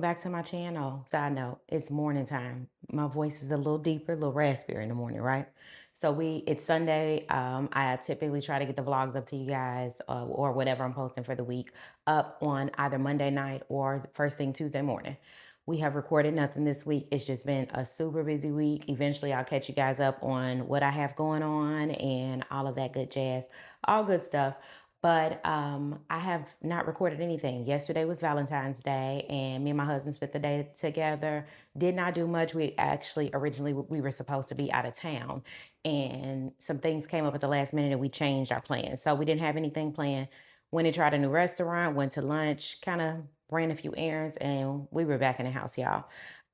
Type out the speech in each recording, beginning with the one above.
welcome back to my channel. Side note, it's morning time. My voice is a little deeper, a little raspier in the morning, right? So it's Sunday. I typically try to get the vlogs up to you guys or whatever I'm posting for the week up on either Monday night or first thing Tuesday morning. We have recorded nothing this week. It's just been a super busy week. Eventually, I'll catch you guys up on what I have going on and all of that good jazz, all good stuff. But I have not recorded anything. Yesterday was Valentine's Day, and me and my husband spent the day together. Did not do much. We actually originally we were supposed to be out of town, and some things came up at the last minute, and we changed our plans. So we didn't have anything planned. Went and tried a new restaurant. Went to lunch. Kind of ran a few errands, and we were back in the house, y'all.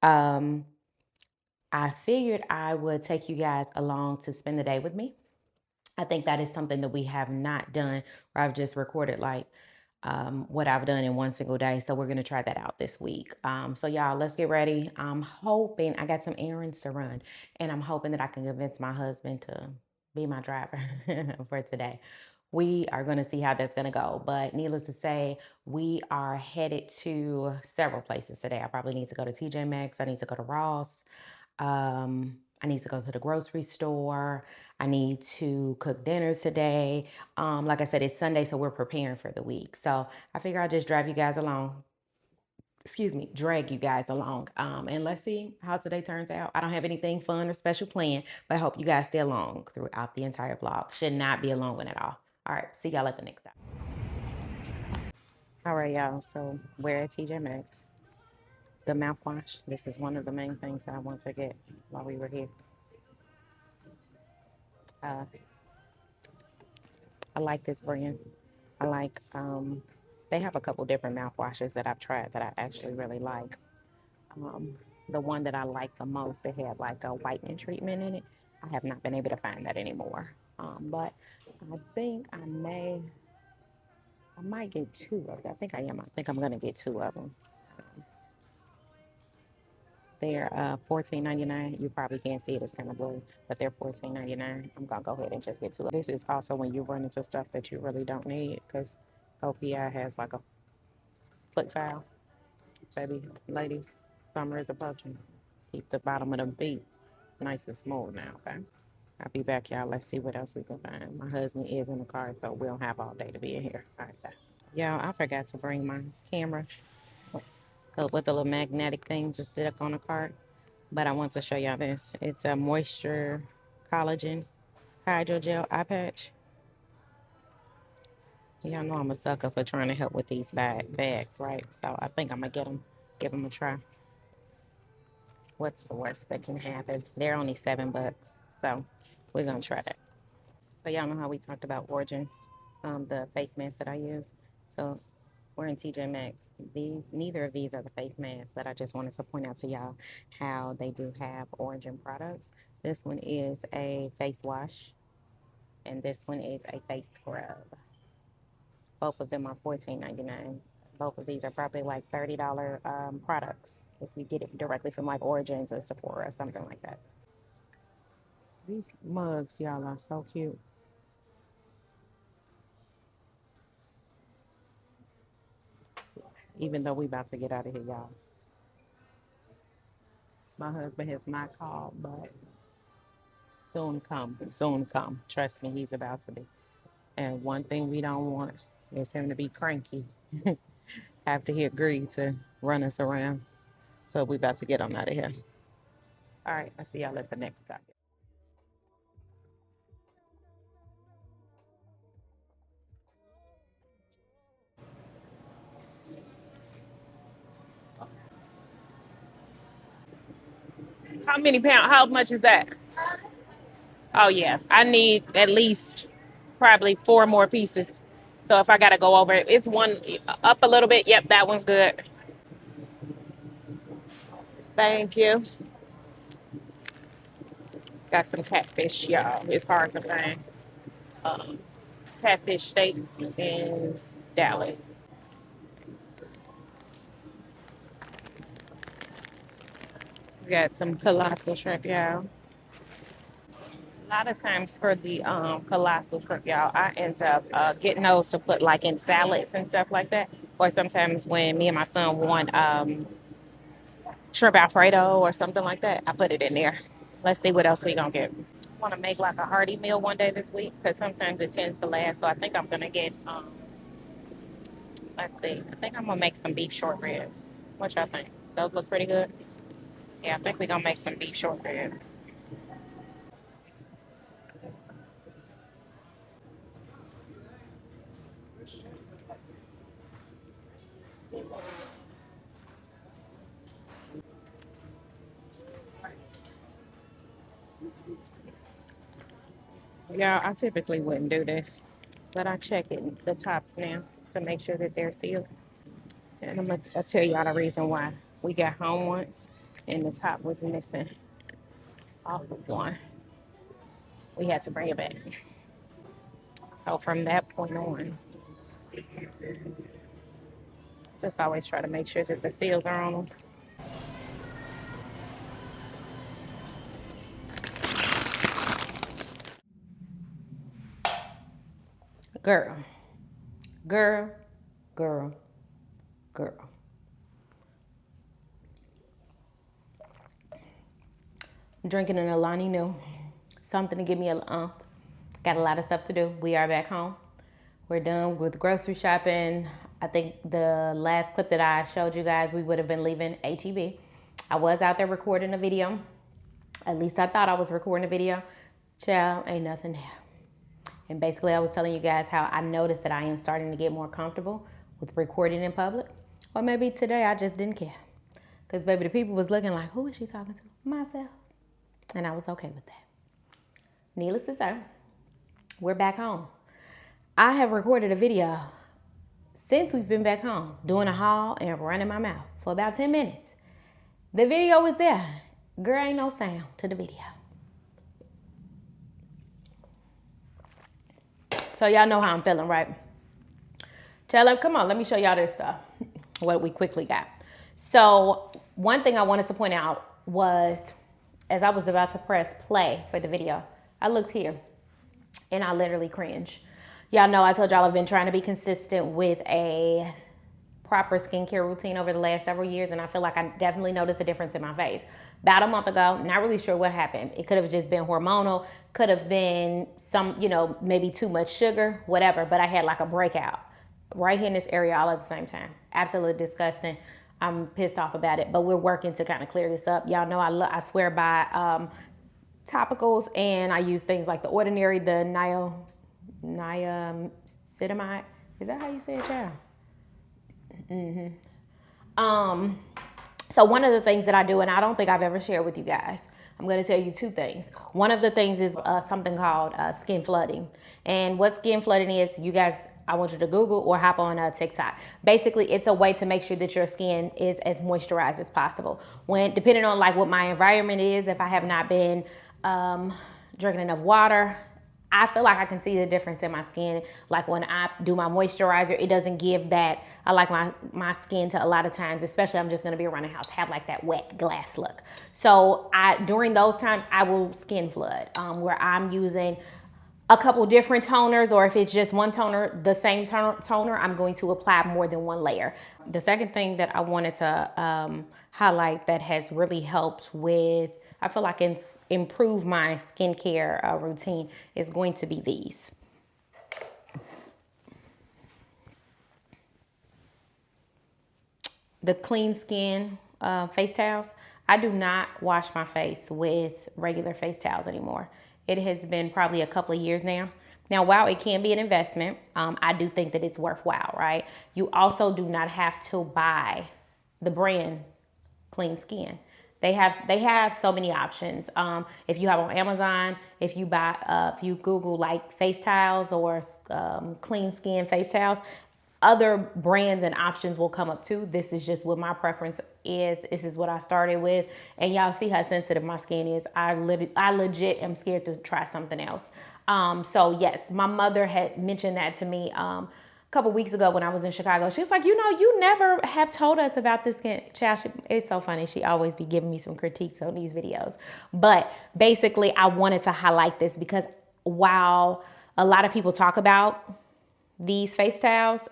Um, I figured I would take you guys along to spend the day with me. I think that is something that we have not done, where I've just recorded like what I've done in one single day. So we're going to try that out this week. So y'all, let's get ready. I'm hoping I got some errands to run, and I'm hoping that I can convince my husband to be my driver for today. We are going to see how that's going to go. But needless to say, we are headed to several places today. I probably need to go to TJMaxx. I need to go to Ross. I need to go to the grocery store. I need to cook dinner today. Like I said, it's Sunday, so we're preparing for the week. So I figure I'll just drive you guys along. Excuse me, drag you guys along. And let's see how today turns out. I don't have anything fun or special planned, but I hope you guys stay along throughout the entire vlog. Should not be a long one at all. All right, see y'all at the next time. All right, y'all. So we're at TJMaxx. The mouthwash. This is one of the main things that I want to get while we were here. Uh, I like this brand. I like, they have a couple different mouthwashes that I've tried that I actually really like. Um, the one that I like the most, it had like a whitening treatment in it. I have not been able to find that anymore. But I think I might get two of them. I think I am. I think I'm gonna get two of them. They're $14.99. You probably can't see it, it's kind of blurry, but they're $14.99. I'm gonna go ahead and just get two. This is also when you run into stuff that you really don't need, because OPI has like a foot file. Baby, ladies, summer is approaching. Keep the bottom of the feet nice and smooth now, okay? I'll be back, y'all. Let's see what else we can find. My husband is in the car, so we don't have all day to be in here. All right, bye. Y'all, I forgot to bring my camera with the little magnetic thing to sit up on the cart. But I want to show y'all this. It's a moisture collagen hydrogel eye patch. Y'all know I'm a sucker for trying to help with these bags, right? So I think I'm gonna give them a try. What's the worst that can happen? They're only $7, so we're gonna try that. So y'all know how we talked about Origins, the face mask that I use. So we're in TJ Maxx. Neither of these are the face masks, but I just wanted to point out to y'all how they do have Origin products. This one is a face wash, and this one is a face scrub. Both of them are $14.99. Both of these are probably like $30 products if you get it directly from like Origins or Sephora or something like that. These mugs, y'all, are so cute. Even though we about to get out of here, y'all. My husband has not called, but soon come, soon come. Trust me, he's about to be. And one thing we don't want is him to be cranky after he agreed to run us around. So we about to get him out of here. All right, I'll see y'all at the next stop. How many pounds? How much is that? Oh yeah, I need at least probably four more pieces. So if I gotta go over it, it's one up a little bit. Yep, that one's good. Thank you. Got some catfish, y'all. It's hard to find catfish steaks in Dallas. We got some colossal shrimp, y'all. A lot of times for the colossal shrimp, y'all, I end up getting those to put like in salads and stuff like that. Or sometimes when me and my son want shrimp Alfredo or something like that. I put it in there. Let's see what else we gonna get. I want to make like a hearty meal one day this week because sometimes it tends to last. So I think I'm gonna get let's see. I think I'm gonna make some beef short ribs. What y'all think? Those look pretty good. Yeah, I think we're gonna make some beef short ribs. Yeah, I typically wouldn't do this, but I check it the tops now to make sure that they're sealed. And I'll tell y'all the reason why. We got home once, and the top was missing off of one. We had to bring it back. So from that point on, just always try to make sure that the seals are on them. Girl, girl, girl, girl. I'm drinking an Alani Nu, something to give me a got a lot of stuff to do. We are back home. We're done with grocery shopping. I think the last clip that I showed you guys, we would have been leaving HEB. I was out there recording a video. At least I thought I was recording a video. Child, ain't nothing there. And basically I was telling you guys how I noticed that I am starting to get more comfortable with recording in public. Or maybe today I just didn't care. Because baby, the people was looking like, who is she talking to? Myself. And I was okay with that. Needless to say, we're back home. I have recorded a video since we've been back home, doing a haul and running my mouth for about 10 minutes. The video was there. Girl, ain't no sound to the video. So y'all know how I'm feeling, right? Tell her, come on, let me show y'all this stuff. What we quickly got. So one thing I wanted to point out was, as I was about to press play for the video, I looked here and I literally cringed. Y'all know I told y'all I've been trying to be consistent with a proper skincare routine over the last several years, and I feel like I definitely noticed a difference in my face. About a month ago, not really sure what happened. It could have just been hormonal, could have been some, maybe too much sugar, whatever, but I had like a breakout right here in this area all at the same time. Absolutely disgusting. I'm pissed off about it, but we're working to kind of clear this up. Y'all know I swear by topicals, and I use things like The Ordinary, the niacinamide. Is that how you say it, child? So one of the things that I do, and I don't think I've ever shared with you guys, I'm going to tell you two things. One of the things is something called skin flooding. And what skin flooding is, you guys, I want you to Google or hop on TikTok. Basically, it's a way to make sure that your skin is as moisturized as possible. Depending on like what my environment is, if I have not been drinking enough water, I feel like I can see the difference in my skin. Like when I do my moisturizer, it doesn't give that. I like my skin to a lot of times, especially I'm just gonna be around the house, have like that wet glass look. So during those times, I will skin flood where I'm using a couple different toners, or if it's just one toner, the same toner, I'm going to apply more than one layer. The second thing that I wanted to highlight that has really helped with, I feel like it's improved my skincare routine, is going to be these. The Clean Skin face towels. I do not wash my face with regular face towels anymore. It has been probably a couple of years now. Now, while it can be an investment, I do think that it's worthwhile, right? You also do not have to buy the brand Clean Skin. They have so many options. If you have on Amazon, if you Google like face towels or Clean Skin face towels, other brands and options will come up too. This is just what my preference is. This is what I started with. And y'all see how sensitive my skin is. I legit am scared to try something else. So yes, my mother had mentioned that to me a couple weeks ago when I was in Chicago. She was like, you never have told us about this skin. Child, it's so funny. She always be giving me some critiques on these videos. But basically, I wanted to highlight this because while a lot of people talk about these face towels,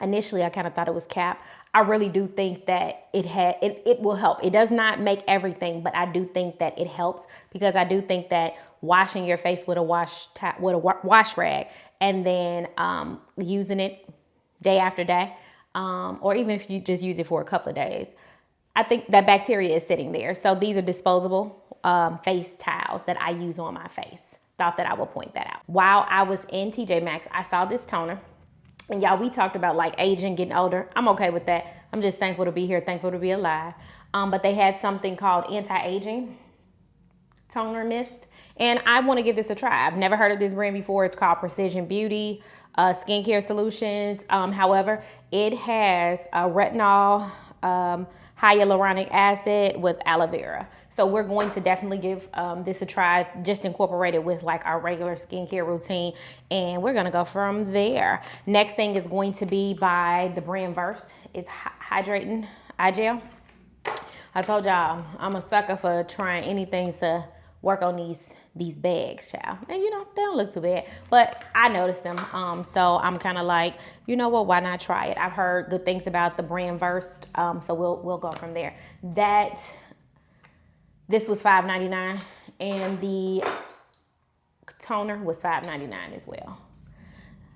initially I kind of thought it was cap. I really do think that it will help. It does not make everything, but I do think that it helps, because I do think that washing your face with a wash rag and then using it day after day, or even if you just use it for a couple of days, I think that bacteria is sitting there. So these are disposable face towels that I use on my face. Thought that I would point that out. While I was in TJMaxx, I saw this toner. And y'all, we talked about like aging, getting older. I'm okay with that. I'm just thankful to be here, thankful to be alive. But they had something called anti-aging toner mist. And I want to give this a try. I've never heard of this brand before. It's called Precision Beauty Skincare Solutions. However, it has retinol, hyaluronic acid with aloe vera. So we're going to definitely give this a try, just incorporate it with like our regular skincare routine, and we're gonna go from there. Next thing is going to be by the brand Versed. It's Hydrating Eye Gel. I told y'all I'm a sucker for trying anything to work on these bags, child. And you know, they don't look too bad, but I noticed them. So I'm kind of like, you know what, why not try it? I've heard good things about the brand Versed, so we'll go from there. This was $5.99, and the toner was $5.99 as well.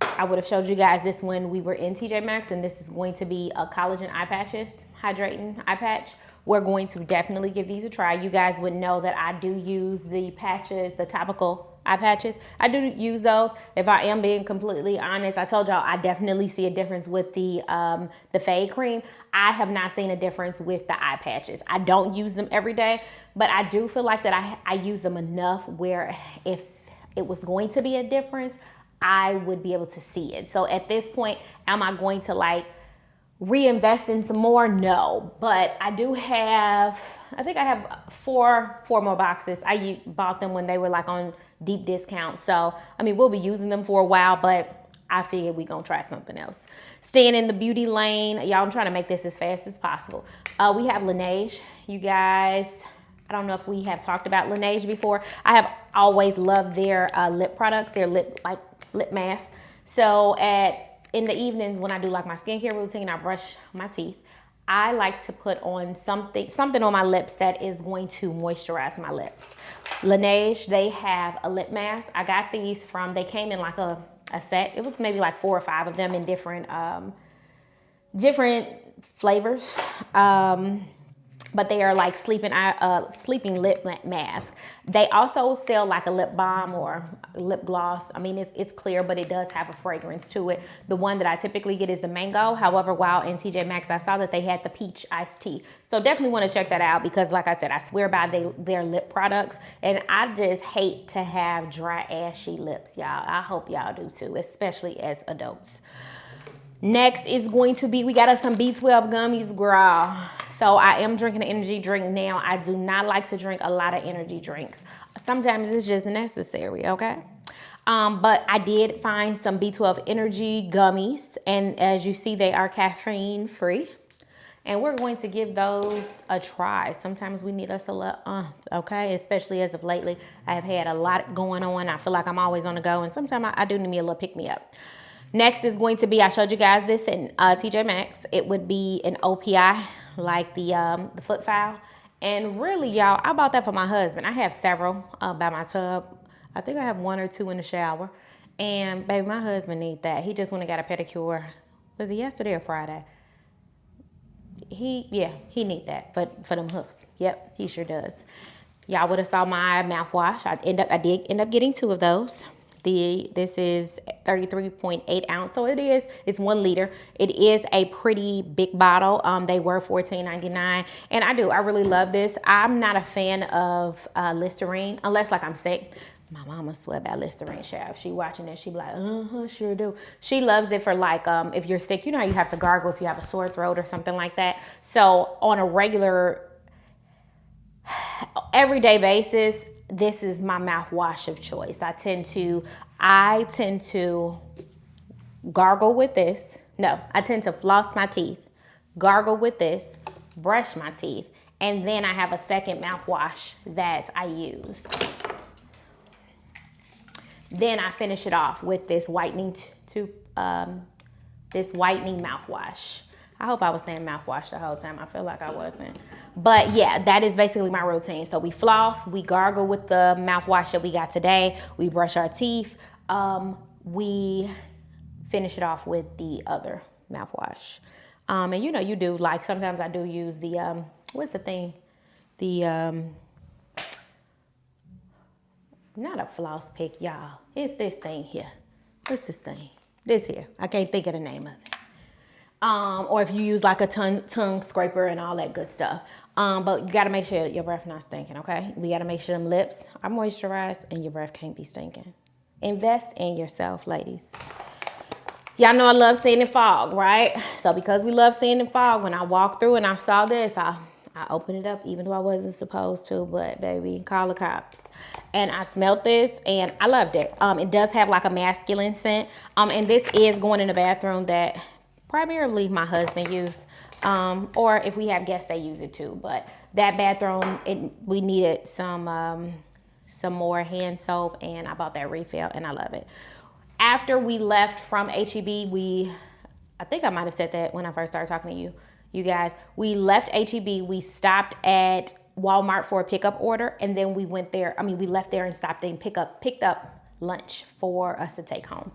I would have showed you guys this when we were in TJMaxx, and this is going to be a collagen eye patches, hydrating eye patch. We're going to definitely give these a try. You guys would know that I do use the patches, the topical eye patches. I do use those. If I am being completely honest, I told y'all I definitely see a difference with the fade cream. I have not seen a difference with the eye patches. I don't use them every day, but I do feel like that I use them enough where if it was going to be a difference, I would be able to see it. So at this point, am I going to like reinvest in some more? No, but I do have, I think I have four more boxes. I bought them when they were like on deep discount. So, I mean, we'll be using them for a while, but I figured we gonna try something else. Staying in the beauty lane, y'all, I'm trying to make this as fast as possible. We have Laneige, you guys. I don't know if we have talked about Laneige before. I have always loved their lip products, their lip mask. So in the evenings when I do like my skincare routine, I brush my teeth, I like to put on something on my lips that is going to moisturize my lips. Laneige, they have a lip mask. I got these they came in like a set. It was maybe like 4 or 5 of them in different flavors. But they are like sleeping lip mask. They also sell like a lip balm or lip gloss. I mean, it's clear, but it does have a fragrance to it. The one that I typically get is the mango. However, while in TJMaxx, I saw that they had the peach iced tea. So definitely want to check that out, because like I said, I swear by their lip products. And I just hate to have dry, ashy lips, y'all. I hope y'all do too, especially as adults. Next is going to be, we got us some B12 gummies, girl. So I am drinking an energy drink now. I do not like to drink a lot of energy drinks. Sometimes it's just necessary, okay? But I did find some B12 energy gummies. And as you see, they are caffeine free. And we're going to give those a try. Sometimes we need us a lot, okay? Especially as of lately, I have had a lot going on. I feel like I'm always on the go. And sometimes I do need me a little pick me up. Next is going to be, I showed you guys this in TJMaxx. It would be an OPI, like the foot file. And really, y'all, I bought that for my husband. I have several by my tub. I think I have 1 or 2 in the shower. And baby, my husband needs that. He just went and got a pedicure. Was it yesterday or Friday? He need that for them hoofs. Yep, he sure does. Y'all would have saw my mouthwash. I did end up getting 2 of those. This is 33.8 ounce, so it's 1 liter. It is a pretty big bottle. They were $14.99, and I really love this. I'm not a fan of Listerine, unless like I'm sick. My mama swear by Listerine, chef. If she watching this, she be like, sure do. She loves it for like, if you're sick, you know how you have to gargle if you have a sore throat or something like that. So on a regular, everyday basis, this is my mouthwash of choice. I tend to gargle with this. No, I tend to floss my teeth, gargle with this, brush my teeth, and then I have a second mouthwash that I use. Then I finish it off with this whitening mouthwash. I hope I was saying mouthwash the whole time. I feel like I wasn't. But yeah, that is basically my routine. So we floss, we gargle with the mouthwash that we got today. We brush our teeth. We finish it off with the other mouthwash. And you know, you do, like, sometimes I do use the, what's the thing? The, not a floss pick, y'all. It's this thing here. What's this thing? This here. I can't think of the name of it. Or if you use like a tongue scraper and all that good stuff. But you gotta make sure your breath not stinking, okay? We gotta make sure them lips are moisturized and your breath can't be stinking. Invest in yourself, ladies. Y'all know I love seeing in fog, right? So because we love seeing in fog, when I walked through and I saw this, I opened it up even though I wasn't supposed to, but baby, call the cops. And I smelled this and I loved it. It does have like a masculine scent. And this is going in the bathroom that primarily my husband used. Or if we have guests, they use it too. But that bathroom, we needed some more hand soap, and I bought that refill and I love it. After we left from HEB, I think I might have said that when I first started talking to you guys. We left HEB, we stopped at Walmart for a pickup order, and then we went there. We left there and stopped and picked up lunch for us to take home.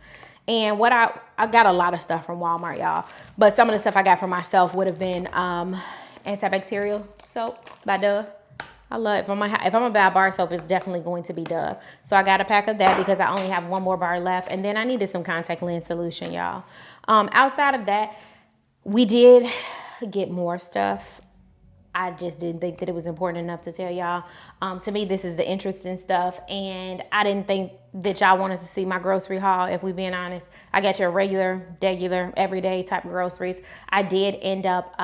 And what I got a lot of stuff from Walmart, y'all, but some of the stuff I got for myself would have been antibacterial soap by Dove. I love it. If I'm gonna buy bar soap, it's definitely going to be Dove. So I got a pack of that because I only have one more bar left. And then I needed some contact lens solution, y'all. Outside of that, we did get more stuff. I just didn't think that it was important enough to tell y'all. To me, this is the interesting stuff. And I didn't think that y'all wanted to see my grocery haul, if we're being honest. I got your regular, everyday type of groceries. I did end up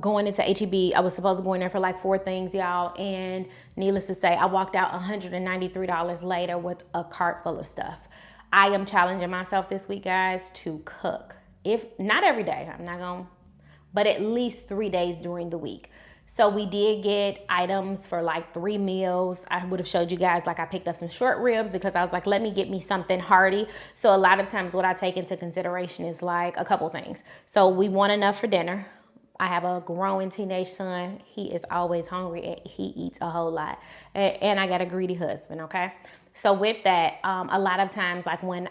going into HEB. I was supposed to go in there for like 4 things, y'all. And needless to say, I walked out $193 later with a cart full of stuff. I am challenging myself this week, guys, to cook. If not every day, I'm not gonna, but at least 3 days during the week. So we did get items for like 3 meals. I would have showed you guys, like I picked up some short ribs because I was like, let me get me something hearty. So a lot of times what I take into consideration is like a couple things. So we want enough for dinner. I have a growing teenage son. He is always hungry and he eats a whole lot. And I got a greedy husband, okay? So with that, a lot of times, like when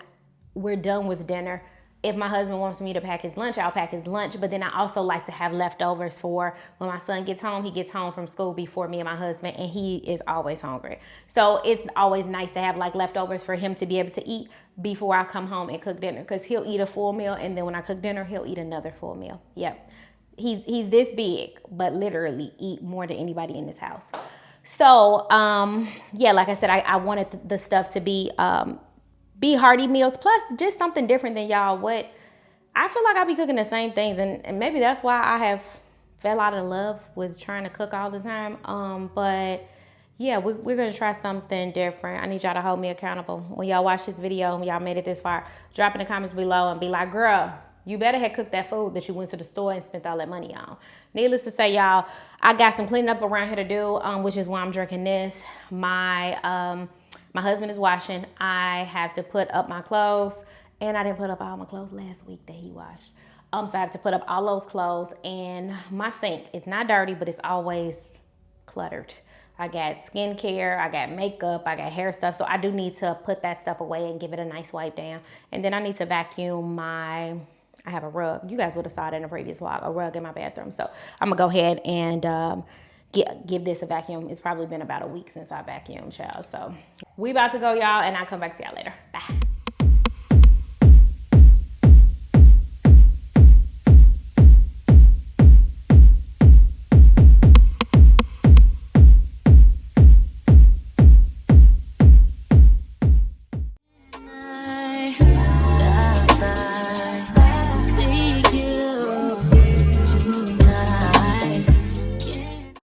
we're done with dinner, if my husband wants me to pack his lunch, I'll pack his lunch. But then I also like to have leftovers for when my son gets home. He gets home from school before me and my husband, and he is always hungry. So it's always nice to have like leftovers for him to be able to eat before I come home and cook dinner. Because he'll eat a full meal, and then when I cook dinner, he'll eat another full meal. Yep. He's this big, but literally eat more than anybody in this house. So, yeah, like I said, I wanted the stuff to be hearty meals, plus just something different than y'all. What I feel like I be cooking the same things, and maybe that's why I have fell out of love with trying to cook all the time. But yeah, we're gonna try something different. I need y'all to hold me accountable. When y'all watch this video and y'all made it this far, drop in the comments below and be like, girl, you better have cooked that food that you went to the store and spent all that money on. Needless to say, y'all, I got some cleaning up around here to do, which is why I'm drinking this. My husband is washing. I have to put up my clothes, and I didn't put up all my clothes last week that he washed. So I have to put up all those clothes, and my sink is not dirty, but it's always cluttered. I got skincare, I got makeup, I got hair stuff. So I do need to put that stuff away and give it a nice wipe down. And then I need to vacuum I have a rug. You guys would have saw it in a previous vlog, a rug in my bathroom. So I'm gonna go ahead and give this a vacuum. It's probably been about a week since I vacuumed, child. So we about to go, y'all, and I'll come back to y'all later. Bye.